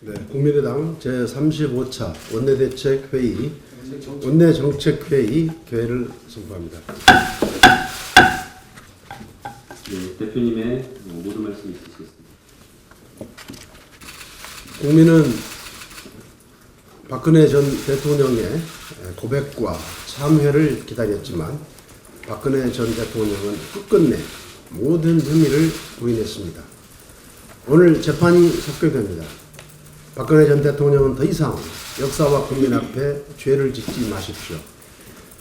네, 국민의당 제35차 원내대책회의, 원내정책회의 개회를 선포합니다. 네, 대표님의 모든 말씀 있으시겠습니다. 국민은 박근혜 전 대통령의 고백과 참회를 기다렸지만 박근혜 전 대통령은 끝끝내 모든 혐의를 부인했습니다. 오늘 재판이 속결됩니다. 박근혜 전 대통령은 더 이상 역사와 국민 앞에 죄를 짓지 마십시오.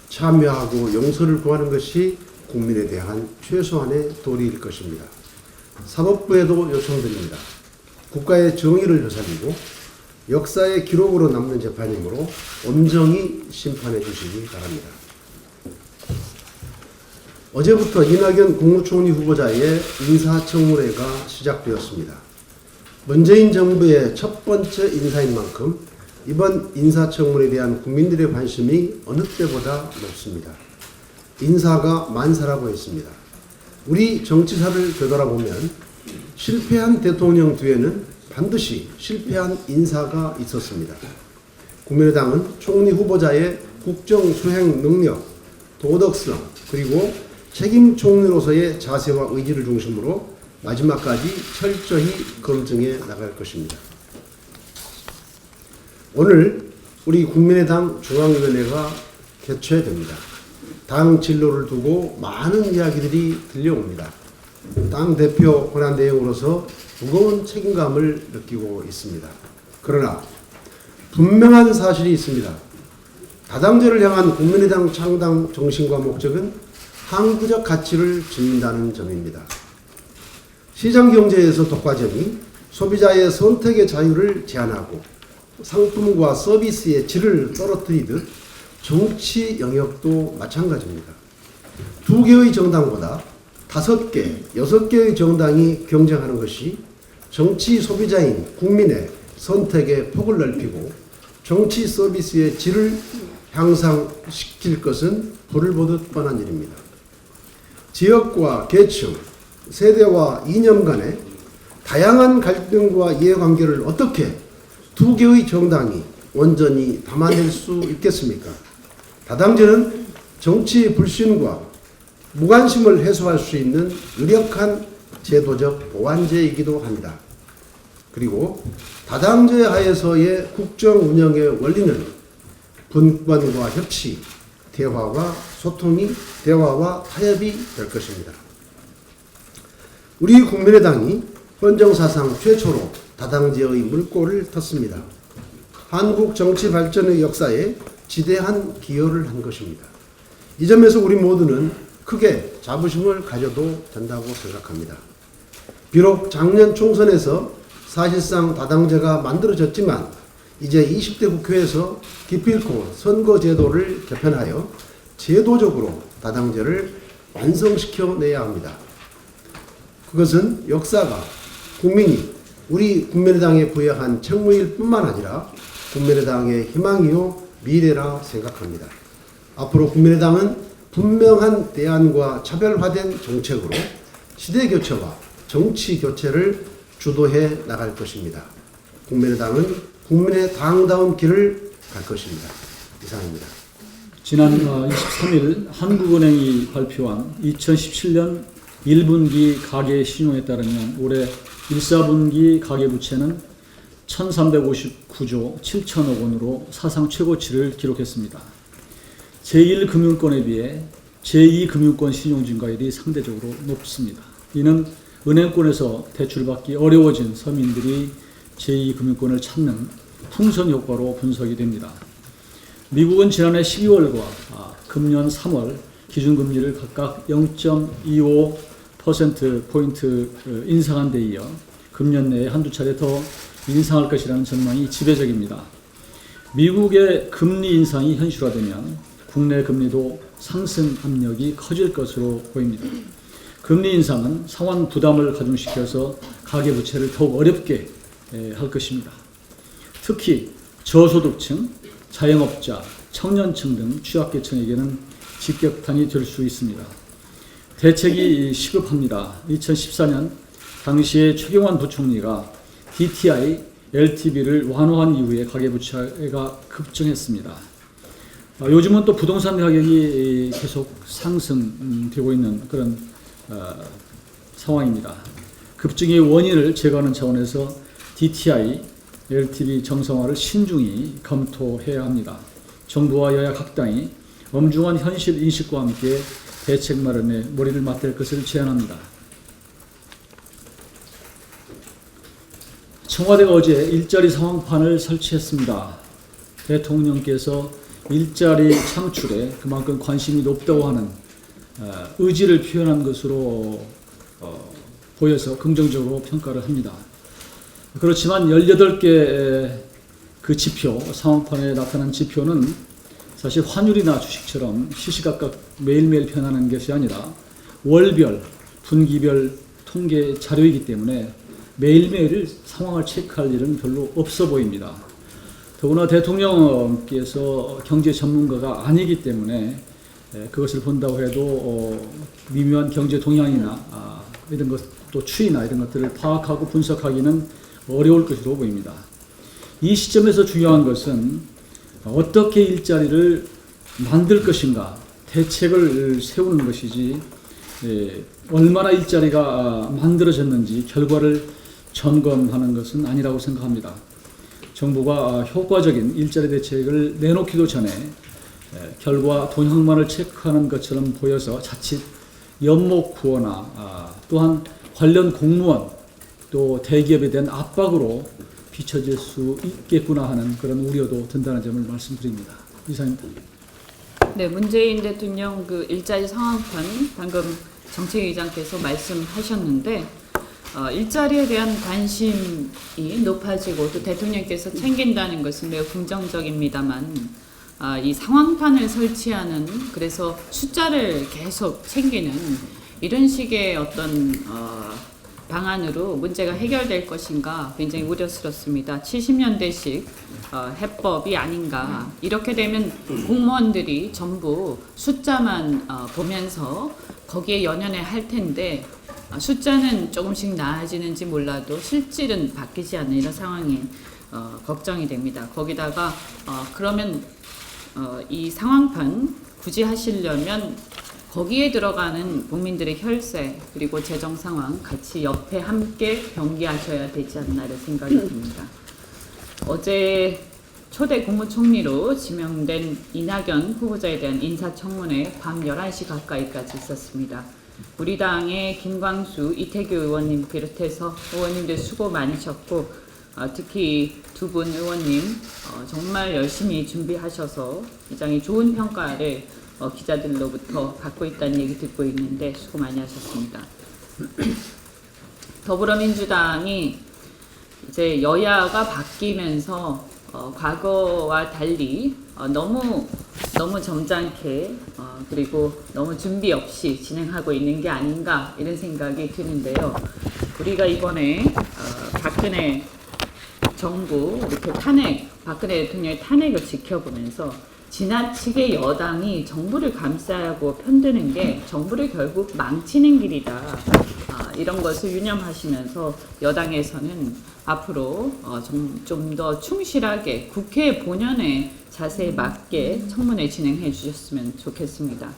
참여하고 용서를 구하는 것이 국민에 대한 최소한의 도리일 것입니다. 사법부에도 요청드립니다. 국가의 정의를 되살리고 역사의 기록으로 남는 재판이므로 엄정히 심판해 주시기 바랍니다. 어제부터 이낙연 국무총리 후보자의 인사청문회가 시작되었습니다. 문재인 정부의 첫 번째 인사인 만큼 이번 인사청문회에 대한 국민들의 관심이 어느 때보다 높습니다. 인사가 만사라고 했습니다. 우리 정치사를 되돌아보면 실패한 대통령 뒤에는 반드시 실패한 인사가 있었습니다. 국민의당은 총리 후보자의 국정 수행 능력, 도덕성, 그리고 책임 총리로서의 자세와 의지를 중심으로 마지막까지 철저히 검증해 나갈 것입니다. 오늘 우리 국민의당 중앙위원회가 개최됩니다. 당 진로를 두고 많은 이야기들이 들려옵니다. 당 대표 권한 대행으로서 무거운 책임감을 느끼고 있습니다. 그러나 분명한 사실이 있습니다. 다당제를 향한 국민의당 창당 정신과 목적은 항구적 가치를 지닌다는 점입니다. 시장경제에서 독과점이 소비자의 선택의 자유를 제한하고 상품과 서비스의 질을 떨어뜨리듯 정치 영역도 마찬가지입니다. 2개의 정당보다 5개, 6개의 정당이 경쟁하는 것이 정치 소비자인 국민의 선택의 폭을 넓히고 정치 서비스의 질을 향상시킬 것은 불을 보듯 뻔한 일입니다. 지역과 계층, 세대와 이념 간의 다양한 갈등과 이해관계를 어떻게 2개의 정당이 온전히 담아낼 수 있겠습니까? 다당제는 정치 불신과 무관심을 해소할 수 있는 유력한 제도적 보완제이기도 합니다. 그리고 다당제 하에서의 국정 운영의 원리는 분권과 협치, 대화와 타협이 될 것입니다. 우리 국민의당이 헌정사상 최초로 다당제의 물꼬를 텄습니다. 한국 정치 발전의 역사에 지대한 기여를 한 것입니다. 이 점에서 우리 모두는 크게 자부심을 가져도 된다고 생각합니다. 비록 작년 총선에서 사실상 다당제가 만들어졌지만 이제 20대 국회에서 기필코 선거제도를 개편하여 제도적으로 다당제를 완성시켜내야 합니다. 그것은 역사가 국민이 우리 국민의당에 부여한 책무일 뿐만 아니라 국민의당의 희망이요 미래라 생각합니다. 앞으로 국민의당은 분명한 대안과 차별화된 정책으로 시대교체와 정치교체를 주도해 나갈 것입니다. 국민의당은 국민의 당다운 길을 갈 것입니다. 이상입니다. 지난 23일 한국은행이 발표한 2017년 1분기 가계 신용에 따르면 올해 1사분기 가계부채는 1359조 7천억 원으로 사상 최고치를 기록했습니다. 제1금융권에 비해 제2금융권 신용 증가율이 상대적으로 높습니다. 이는 은행권에서 대출받기 어려워진 서민들이 제2금융권을 찾는 풍선 효과로 분석이 됩니다. 미국은 지난해 12월과 금년 3월 기준금리를 각각 0.25%포인트 인상한 데 이어 금년 내에 한두 차례 더 인상할 것이라는 전망이 지배적입니다. 미국의 금리 인상이 현실화되면 국내 금리도 상승 압력이 커질 것으로 보입니다. 금리 인상은 상환 부담을 가중시켜서 가계부채를 더욱 어렵게 할 것입니다. 특히 저소득층, 자영업자, 청년층 등 취약계층에게는 직격탄이 될 수 있습니다. 대책이 시급합니다. 2014년 당시에 최경환 부총리가 DTI LTV를 완화한 이후에 가계부채가 급증했습니다. 요즘은 또 부동산 가격이 계속 상승되고 있는 그런 상황입니다. 급증의 원인을 제거하는 차원에서 DTI, LTV 정상화를 신중히 검토해야 합니다. 정부와 여야 각 당이 엄중한 현실 인식과 함께 대책 마련에 머리를 맞댈 것을 제안합니다. 청와대가 어제 일자리 상황판을 설치했습니다. 대통령께서 일자리 창출에 그만큼 관심이 높다고 하는 의지를 표현한 것으로 보여서 긍정적으로 평가를 합니다. 그렇지만 18개 그 지표, 상황판에 나타난 지표는 사실 환율이나 주식처럼 시시각각 매일매일 변하는 것이 아니라 월별, 분기별 통계 자료이기 때문에 매일매일 상황을 체크할 일은 별로 없어 보입니다. 더구나 대통령께서 경제 전문가가 아니기 때문에 그것을 본다고 해도 미묘한 경제 동향이나 이런 것, 또 추이나 이런 것들을 파악하고 분석하기는 어려울 것으로 보입니다. 이 시점에서 중요한 것은 어떻게 일자리를 만들 것인가, 대책을 세우는 것이지 얼마나 일자리가 만들어졌는지 결과를 점검하는 것은 아니라고 생각합니다. 정부가 효과적인 일자리 대책을 내놓기도 전에 결과 동향만을 체크하는 것처럼 보여서 자칫 연목구호나 또한 관련 공무원 또 대기업에 대한 압박으로 비춰질 수 있겠구나 하는 그런 우려도 든다는 점을 말씀드립니다. 이상입니다. 네, 문재인 대통령 그 일자리 상황판 방금 정책위의장께서 말씀하셨는데 일자리에 대한 관심이 높아지고 또 대통령께서 챙긴다는 것은 매우 긍정적입니다만 이 상황판을 설치하는, 그래서 숫자를 계속 챙기는 이런 식의 어떤 방안으로 문제가 해결될 것인가 굉장히 우려스럽습니다. 70년대식 해법이 아닌가. 이렇게 되면 공무원들이 전부 숫자만 보면서 거기에 연연해 할 텐데 숫자는 조금씩 나아지는지 몰라도 실질은 바뀌지 않는 이런 상황이 걱정이 됩니다. 거기다가 그러면 이 상황판 굳이 하시려면 거기에 들어가는 국민들의 혈세 그리고 재정 상황 같이 옆에 함께 경계하셔야 되지 않나 이런 생각이 듭니다. 어제 초대 국무총리로 지명된 이낙연 후보자에 대한 인사청문회 밤 11시 가까이까지 있었습니다. 우리 당의 김광수, 이태규 의원님 비롯해서 의원님들 수고 많으셨고 특히 두 분 의원님 정말 열심히 준비하셔서 굉장히 좋은 평가를 기자들로부터 받고 있다는 얘기 듣고 있는데 수고 많이 하셨습니다. 더불어민주당이 이제 여야가 바뀌면서 과거와 달리 너무 점잖게 그리고 너무 준비 없이 진행하고 있는 게 아닌가 이런 생각이 드는데요. 우리가 이번에 박근혜 정부 이렇게 박근혜 대통령의 탄핵을 지켜보면서 지나치게 여당이 정부를 감싸고 편드는 게 정부를 결국 망치는 길이다. 이런 것을 유념하시면서 여당에서는 앞으로 좀 더 충실하게 국회 본연의 자세에 맞게 청문회 진행해 주셨으면 좋겠습니다.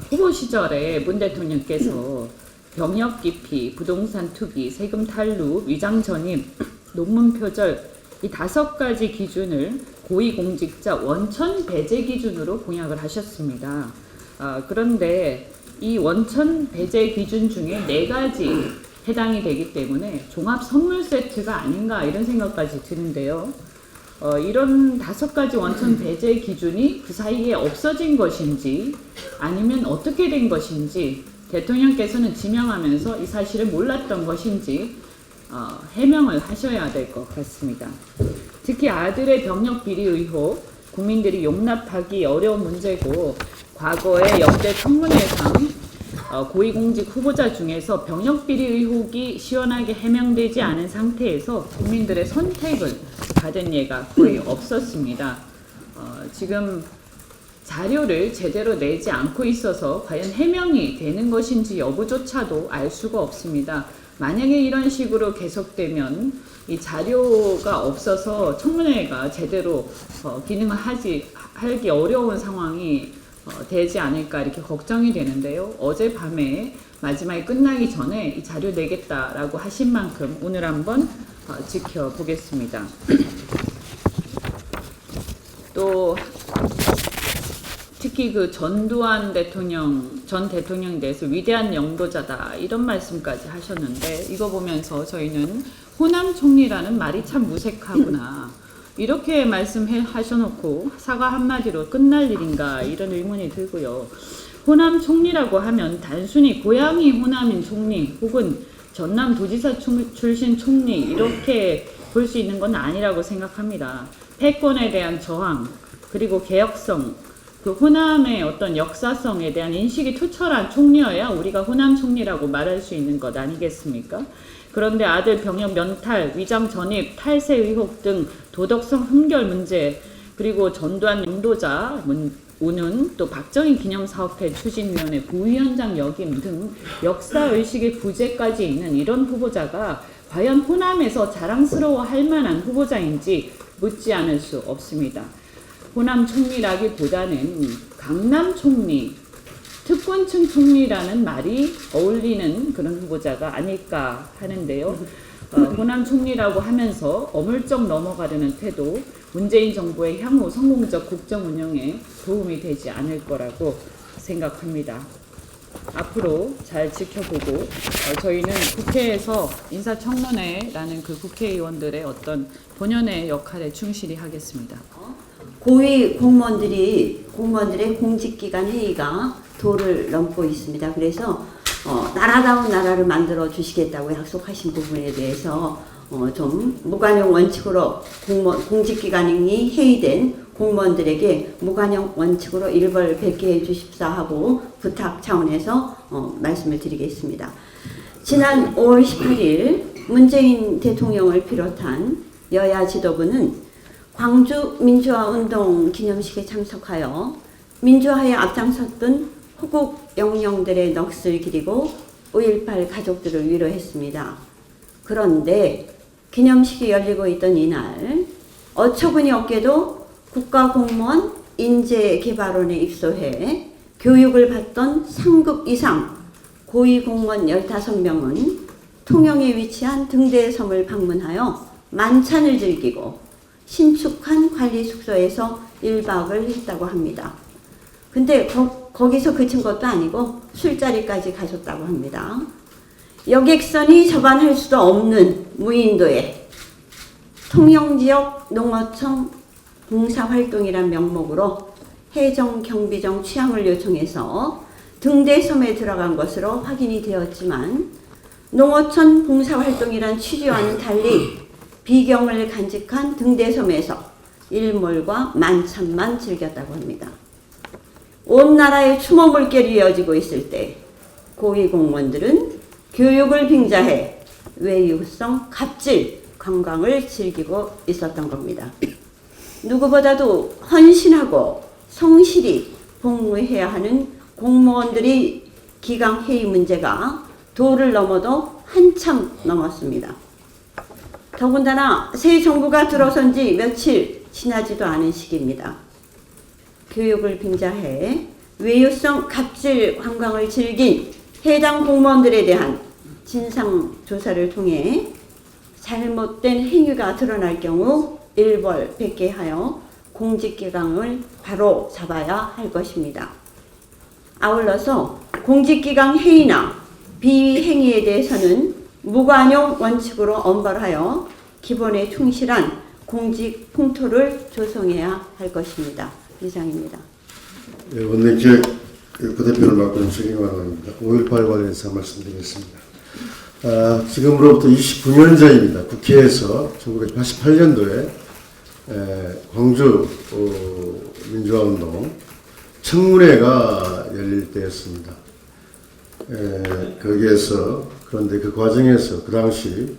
후보 시절에 문 대통령께서 병역 기피, 부동산 투기, 세금 탈루, 위장 전입, 논문 표절 이 5가지 기준을 고위공직자 원천 배제 기준으로 공약을 하셨습니다. 그런데 이 원천 배제 기준 중에 4가지 해당이 되기 때문에 종합 선물 세트가 아닌가 이런 생각까지 드는데요. 이런 5가지 원천 배제 기준이 그 사이에 없어진 것인지 아니면 어떻게 된 것인지 대통령께서는 지명하면서 이 사실을 몰랐던 것인지 해명을 하셔야 될 것 같습니다. 특히 아들의 병역 비리 의혹, 국민들이 용납하기 어려운 문제고 과거의 역대 청문회상 고위공직 후보자 중에서 병역 비리 의혹이 시원하게 해명되지 않은 상태에서 국민들의 선택을 받은 예가 거의 없었습니다. 지금 자료를 제대로 내지 않고 있어서 과연 해명이 되는 것인지 여부조차도 알 수가 없습니다. 만약에 이런 식으로 계속되면 이 자료가 없어서 청문회가 제대로 기능을 하기 어려운 상황이 되지 않을까 이렇게 걱정이 되는데요. 어젯밤에 마지막에 끝나기 전에 이 자료 내겠다라고 하신 만큼 오늘 한번 지켜보겠습니다. 또 특히 그 전두환 전 대통령에 대해서 위대한 영도자다 이런 말씀까지 하셨는데 이거 보면서 저희는 호남 총리라는 말이 참 무색하구나 이렇게 말씀하셔놓고 사과 한마디로 끝날 일인가 이런 의문이 들고요. 호남 총리라고 하면 단순히 고향이 호남인 총리 혹은 전남도지사 출신 총리 이렇게 볼 수 있는 건 아니라고 생각합니다. 패권에 대한 저항 그리고 개혁성 그 호남의 어떤 역사성에 대한 인식이 투철한 총리여야 우리가 호남 총리라고 말할 수 있는 것 아니겠습니까? 그런데 아들 병역 면탈, 위장 전입, 탈세 의혹 등 도덕성 흠결 문제 그리고 전두환 영도자 우는 또 박정희 기념사업회 추진위원회 부위원장 역임 등 역사의식의 부재까지 있는 이런 후보자가 과연 호남에서 자랑스러워할 만한 후보자인지 묻지 않을 수 없습니다. 호남 총리라기보다는 강남 총리, 특권층 총리라는 말이 어울리는 그런 후보자가 아닐까 하는데요. 호남 총리라고 하면서 어물쩍 넘어가려는 태도, 문재인 정부의 향후 성공적 국정 운영에 도움이 되지 않을 거라고 생각합니다. 앞으로 잘 지켜보고 저희는 국회에서 인사청문회라는 그 국회의원들의 어떤 본연의 역할에 충실히 하겠습니다. 고위 공무원들의 공직기관 회의가 도를 넘고 있습니다. 그래서 나라다운 나라를 만들어 주시겠다고 약속하신 부분에 대해서 좀 무관용 원칙으로 공직기관이 회의된 공무원들에게 무관용 원칙으로 일벌백계해 주십사 하고 부탁 차원에서 말씀을 드리겠습니다. 지난 5월 18일 문재인 대통령을 비롯한 여야 지도부는 광주 민주화운동 기념식에 참석하여 민주화에 앞장섰던 호국 영령들의 넋을 기리고 5.18 가족들을 위로했습니다. 그런데 기념식이 열리고 있던 이날 어처구니 없게도 국가공무원 인재개발원에 입소해 교육을 받던 상급 이상 고위공무원 15명은 통영에 위치한 등대섬을 방문하여 만찬을 즐기고 신축한 관리숙소에서 1박을 했다고 합니다. 근데 거기서 그친 것도 아니고 술자리까지 가셨다고 합니다. 여객선이 접안할 수도 없는 무인도에 통영지역 농어청 봉사활동이란 명목으로 해정경비정 취항을 요청해서 등대섬에 들어간 것으로 확인이 되었지만 농어촌 봉사활동이란 취지와는 달리 비경을 간직한 등대섬에서 일몰과 만찬만 즐겼다고 합니다. 온 나라에 추모 물결이 이어지고 있을 때 고위공무원들은 교육을 빙자해 외유성 갑질 관광을 즐기고 있었던 겁니다. 누구보다도 헌신하고 성실히 복무해야 하는 공무원들이 기강회의 문제가 도를 넘어도 한참 넘었습니다. 더군다나 새 정부가 들어선 지 며칠 지나지도 않은 시기입니다. 교육을 빙자해 외유성 갑질 관광을 즐긴 해당 공무원들에 대한 진상조사를 통해 잘못된 행위가 드러날 경우 일벌백계하여 공직기강을 바로 잡아야 할 것입니다. 아울러서 공직기강 행위나 비행위에 대해서는 무관용 원칙으로 엄벌하여 기본에 충실한 공직 풍토를 조성해야 할 것입니다. 이상입니다. 네, 원내기획 부대표를 맡고 있는 최경환입니다. 5.18 관련해서 말씀드리겠습니다. 지금으로부터 29년 전입니다. 국회에서 1988년도에 광주 민주화운동 청문회가 열릴 때였습니다. 거기에서 그런데 그 과정에서 그 당시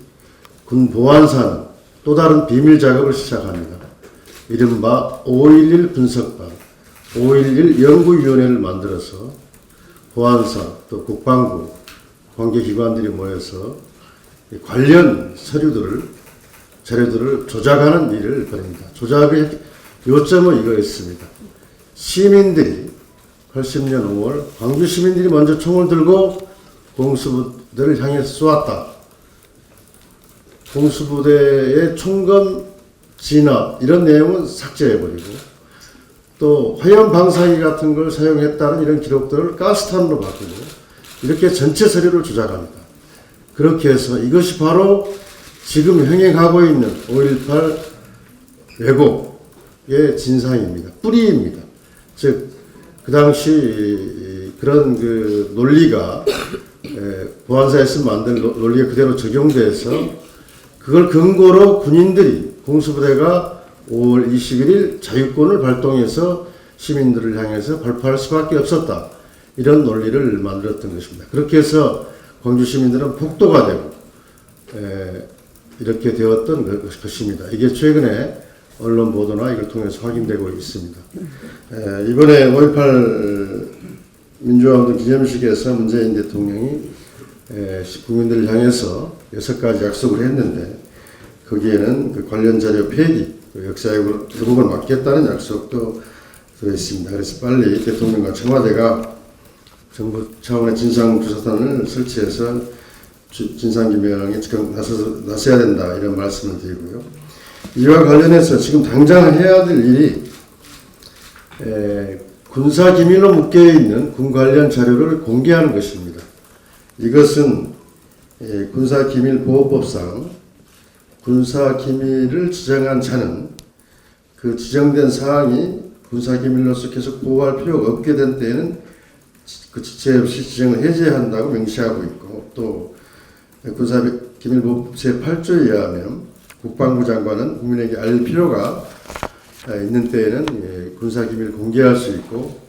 군 보안사는 또 다른 비밀 작업을 시작합니다. 이른바 5.11 분석반, 5.11 연구위원회를 만들어서 보안사 또 국방부 관계기관들이 모여서 관련 자료들을 조작하는 일을 벌입니다. 조작의 요점은 이거였습니다. 시민들이 80년 5월 광주 시민들이 먼저 총을 들고 공수부대를 향해서 쏘았다. 공수부대의 총검 진압 이런 내용은 삭제해버리고 또 화염 방사기 같은 걸 사용했다는 이런 기록들을 가스탄으로 바꾸고 이렇게 전체 서류를 조작합니다. 그렇게 해서 이것이 바로 지금 행해가고 있는 5.18 왜곡의 진상입니다. 뿌리입니다. 즉, 그 당시 그런 그 논리가 보안사에서 만든 논리가 그대로 적용돼서 그걸 근거로 군인들이 공수부대가 5월 21일 자유권을 발동해서 시민들을 향해서 발표할 수밖에 없었다. 이런 논리를 만들었던 것입니다. 그렇게 해서 광주 시민들은 폭도가 되고 이렇게 되었던 것입니다. 이게 최근에 언론 보도나 이걸 통해서 확인되고 있습니다. 이번에 5.18 민주화운동 기념식에서 문재인 대통령이 국민들을 향해서 6가지 약속을 했는데 거기에는 그 관련 자료 폐기, 역사의 회복을 막겠다는 약속도 들어있습니다. 그래서 빨리 대통령과 청와대가 정부 차원의 진상조사단을 설치해서 진상규명에 적극 나서야 된다 이런 말씀을 드리고요. 이와 관련해서 지금 당장 해야 될 일이 군사기밀로 묶여있는 군 관련 자료를 공개하는 것입니다. 이것은 군사기밀보호법상 군사기밀을 지정한 자는 그 지정된 사항이 군사기밀로서 계속 보호할 필요가 없게 된 때에는 그 지체 없이 지정을 해제한다고 명시하고 있고 또 군사기밀보호법 제8조에 의하면 국방부 장관은 국민에게 알 필요가 있는 때에는 군사기밀 공개할 수 있고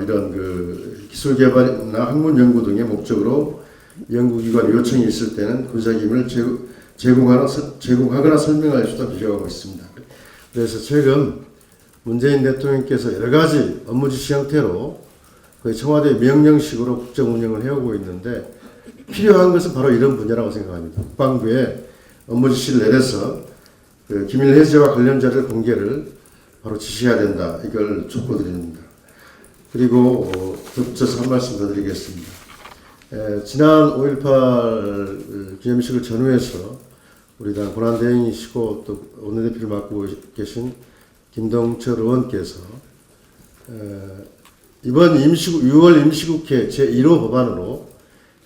이런 그 기술개발이나 학문연구 등의 목적으로 연구기관 요청이 있을 때는 군사기밀을 제공하거나 설명할 수도 필요하고 있습니다. 그래서 최근 문재인 대통령께서 여러 가지 업무 지시 형태로 거의 청와대 명령식으로 국정 운영을 해오고 있는데 필요한 것은 바로 이런 분야라고 생각합니다. 국방부에 업무 지시를 내려서 그 기밀 해제와 관련 자료 공개를 바로 지시해야 된다. 이걸 촉구드립니다. 그리고 덧붙여서 한 말씀 더 드리겠습니다. 지난 5.18 기념식을 전후해서 우리 당 권한대행이시고 또 원내대표를 맡고 계신 김동철 의원께서 이번 6월 임시국회 제1호 법안으로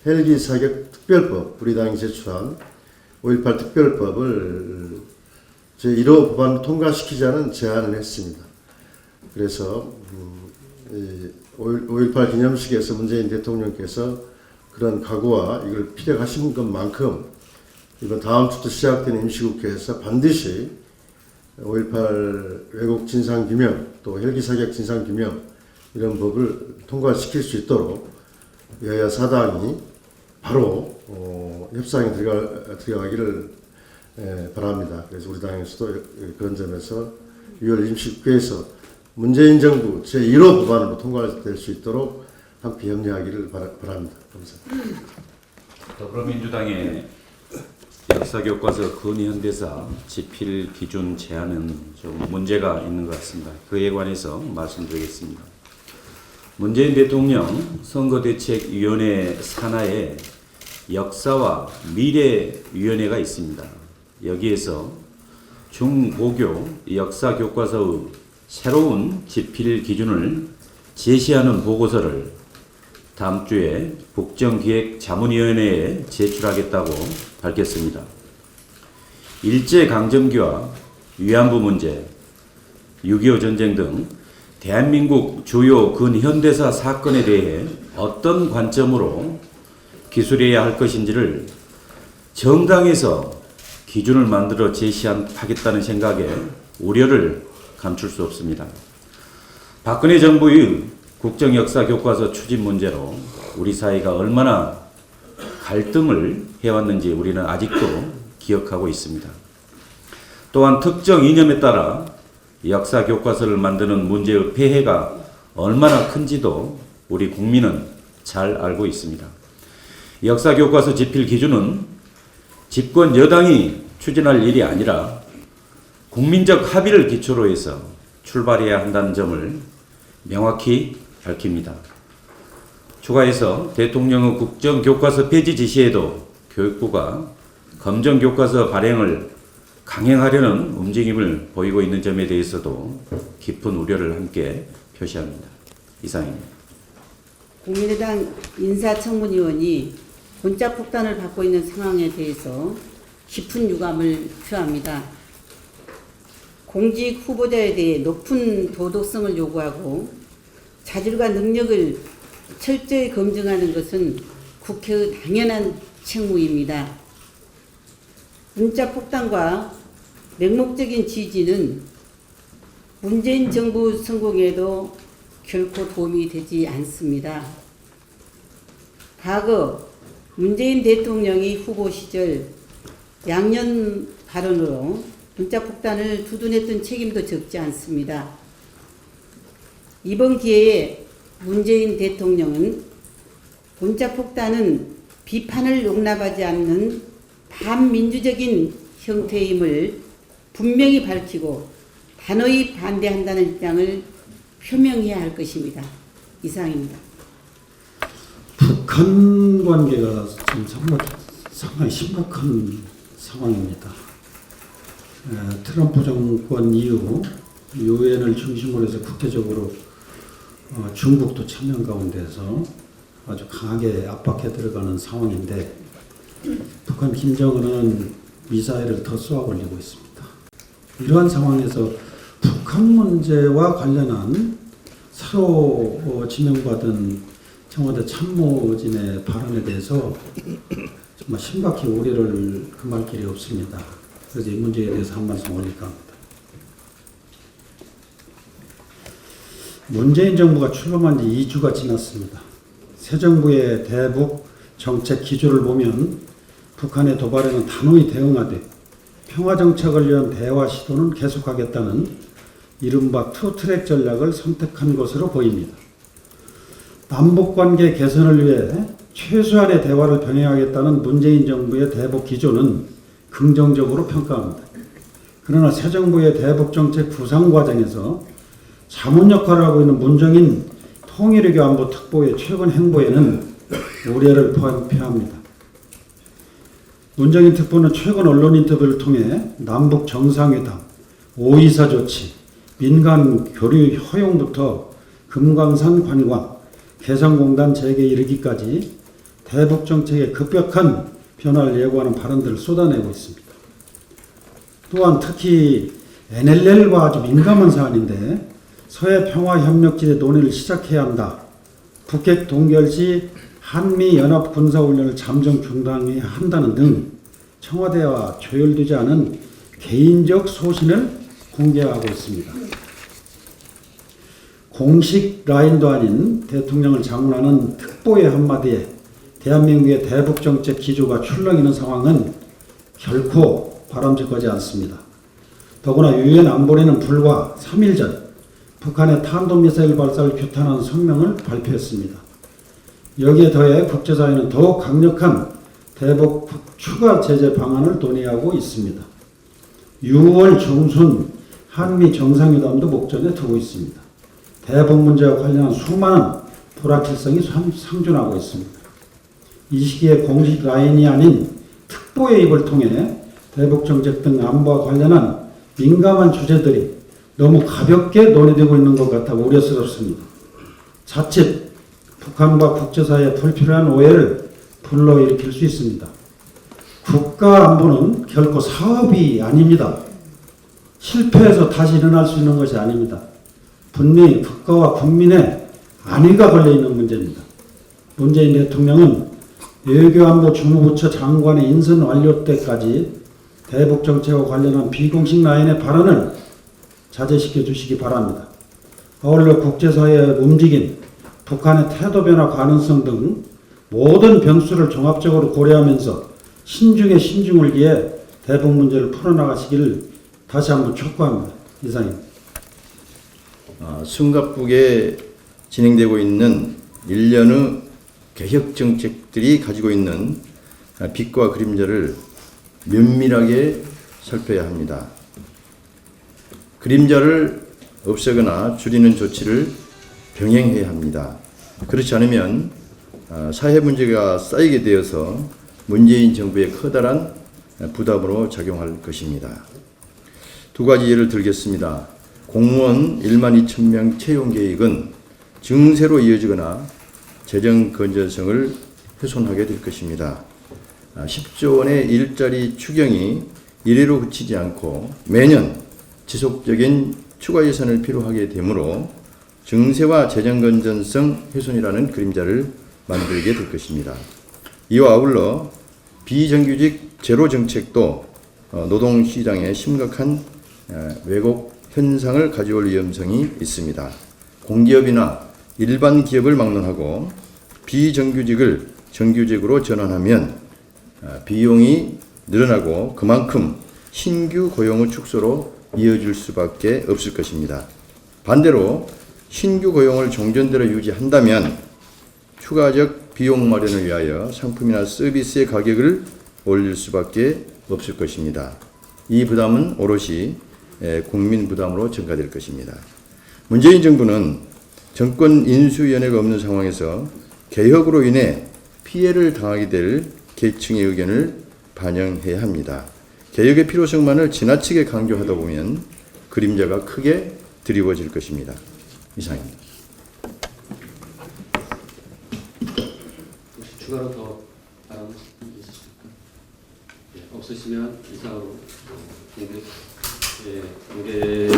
헬기 사격 특별법, 우리 당이 제출한 5.18 특별법을 제1호 법안을 통과시키자는 제안을 했습니다. 그래서 5.18 기념식에서 문재인 대통령께서 그런 각오와 이걸 필요하신 것만큼 이번 다음 주부터 시작되는 임시국회에서 반드시 5.18 왜곡 진상규명 또 헬기 사격 진상규명 이런 법을 통과시킬 수 있도록 여야 사당이 바로 협상에 들어가기를 바랍니다. 그래서 우리 당에서도 그런 점에서 6월 임시국회에서 문재인 정부 제1호 법안으로 통과될 수 있도록 함께 협력하기를 바랍니다. 감사합니다. 더불어민주당의 역사교과서 근현대사 지필 기준 제안은 좀 문제가 있는 것 같습니다. 그에 관해서 말씀드리겠습니다. 문재인 대통령 선거대책위원회 산하에 역사와 미래위원회가 있습니다. 여기에서 중고교 역사교과서의 새로운 지필 기준을 제시하는 보고서를 다음 주에 국정기획자문위원회에 제출하겠다고 밝혔습니다. 일제강점기와 위안부 문제, 6.25 전쟁 등 대한민국 주요 근현대사 사건에 대해 어떤 관점으로 기술해야 할 것인지를 정당에서 기준을 만들어 제시하겠다는 생각에 우려를 감출 수 없습니다. 박근혜 정부의 국정역사교과서 추진 문제로 우리 사회가 얼마나 갈등을 해왔는지 우리는 아직도 기억하고 있습니다. 또한 특정 이념에 따라 역사 교과서를 만드는 문제의 폐해가 얼마나 큰지도 우리 국민은 잘 알고 있습니다. 역사 교과서 집필 기준은 집권 여당이 추진할 일이 아니라 국민적 합의를 기초로 해서 출발해야 한다는 점을 명확히 밝힙니다. 추가해서 대통령의 국정교과서 폐지 지시에도 교육부가 검정교과서 발행을 강행하려는 움직임을 보이고 있는 점에 대해서도 깊은 우려를 함께 표시합니다. 이상입니다. 국민의당 인사청문위원이 문자폭탄을 받고 있는 상황에 대해서 깊은 유감을 표합니다. 공직 후보자에 대해 높은 도덕성을 요구하고 자질과 능력을 철저히 검증하는 것은 국회의 당연한 책무입니다. 문자폭탄과 맹목적인 지지는 문재인 정부 성공에도 결코 도움이 되지 않습니다. 과거 문재인 대통령이 후보 시절 양년 발언으로 문자폭탄을 두둔했던 책임도 적지 않습니다. 이번 기회에 문재인 대통령은 문자폭탄은 비판을 용납하지 않는 반민주적인 형태임을 분명히 밝히고 단호히 반대한다는 입장을 표명해야 할 것입니다. 이상입니다. 북한 관계가 지금 상당히 심각한 상황입니다. 트럼프 정권 이후 유엔을 중심으로 해서 국제적으로 중국도 참여 가운데서 아주 강하게 압박해 들어가는 상황인데 북한 김정은은 미사일을 더 쏘아 올리고 있습니다. 이러한 상황에서 북한 문제와 관련한 새로 지명받은 청와대 참모진의 발언에 대해서 정말 심각히 우려를 금할 길이 없습니다. 그래서 이 문제에 대해서 한 말씀 올릴까 합니다. 문재인 정부가 출범한 지 2주가 지났습니다. 새 정부의 대북 정책 기조를 보면 북한의 도발에는 단호히 대응하되 평화정책을 위한 대화 시도는 계속하겠다는 이른바 투트랙 전략을 선택한 것으로 보입니다. 남북관계 개선을 위해 최소한의 대화를 병행하겠다는 문재인 정부의 대북 기조는 긍정적으로 평가합니다. 그러나 새 정부의 대북 정책 구상 과정에서 자문 역할을 하고 있는 문정인 통일외교 안보 특보의 최근 행보에는 우려를 표합니다. 문정인 특보는 최근 언론 인터뷰를 통해 남북 정상회담, 5.24 조치, 민간 교류 허용부터 금강산 관광, 개성공단 재개 이르기까지 대북 정책의 급격한 변화를 예고하는 발언들을 쏟아내고 있습니다. 또한 특히 NLL과 아주 민감한 사안인데 서해 평화협력지대 논의를 시작해야 한다. 북핵 동결 시 한미 연합 군사훈련을 잠정 중단해야 한다는 등 청와대와 조율되지 않은 개인적 소신을 공개하고 있습니다. 공식 라인도 아닌 대통령을 장문하는 특보의 한마디에 대한민국의 대북정책 기조가 출렁이는 상황은 결코 바람직하지 않습니다. 더구나 유엔 안보리는 불과 3일 전 북한의 탄도미사일 발사를 규탄하는 성명을 발표했습니다. 여기에 더해 국제사회는 더욱 강력한 대북 추가 제재 방안을 논의하고 있습니다. 6월 중순 한미 정상회담도 목전에 두고 있습니다. 대북 문제와 관련한 수많은 불확실성이 상존하고 있습니다. 이 시기에 공식 라인이 아닌 특보의 입을 통해 대북 정책 등 안보와 관련한 민감한 주제들이 너무 가볍게 논의되고 있는 것 같아 우려스럽습니다. 자칫 북한과 국제사회의 불필요한 오해를 불러일으킬 수 있습니다. 국가 안보는 결코 사업이 아닙니다. 실패해서 다시 일어날 수 있는 것이 아닙니다. 분명히 국가와 국민의 안위가 걸려있는 문제입니다. 문재인 대통령은 외교안보 주무부처 장관의 인선 완료 때까지 대북 정책과 관련한 비공식 라인의 발언을 자제시켜 주시기 바랍니다. 아울러 국제사회의 움직임, 북한의 태도 변화 가능성 등 모든 변수를 종합적으로 고려하면서 신중에 신중을 기해 대북 문제를 풀어나가시기를 다시 한번 촉구합니다. 이상입니다. 숨가쁘게 진행되고 있는 일련의 개혁 정책들이 가지고 있는 빛과 그림자를 면밀하게 살펴야 합니다. 그림자를 없애거나 줄이는 조치를 병행해야 합니다. 그렇지 않으면 사회 문제가 쌓이게 되어서 문재인 정부의 커다란 부담으로 작용할 것입니다. 두 가지 예를 들겠습니다. 공무원 1만 2천 명 채용 계획은 증세로 이어지거나 재정 건전성을 훼손하게 될 것입니다. 10조 원의 일자리 추경이 이래로 그치지 않고 매년 지속적인 추가 예산을 필요하게 되므로 증세와 재정 건전성 훼손이라는 그림자를 만들게 될 것입니다. 이와 아울러 비정규직 제로 정책도 노동시장에 심각한 왜곡 현상을 가져올 위험성이 있습니다. 공기업이나 일반 기업을 막론하고 비정규직을 정규직으로 전환하면 비용이 늘어나고 그만큼 신규 고용의 축소로 이어질 수밖에 없을 것입니다. 반대로 신규 고용을 종전대로 유지한다면 추가적 비용 마련을 위하여 상품이나 서비스의 가격을 올릴 수밖에 없을 것입니다. 이 부담은 오롯이 국민 부담으로 증가될 것입니다. 문재인 정부는 정권 인수위원회가 없는 상황에서 개혁으로 인해 피해를 당하게 될 계층의 의견을 반영해야 합니다. 개혁의 필요성만을 지나치게 강조하다 보면 그림자가 크게 드리워질 것입니다. 이상입니다. 혹시 추가로 더 바라는 분 있으십니까? 네, 없으시면 이상으로 공개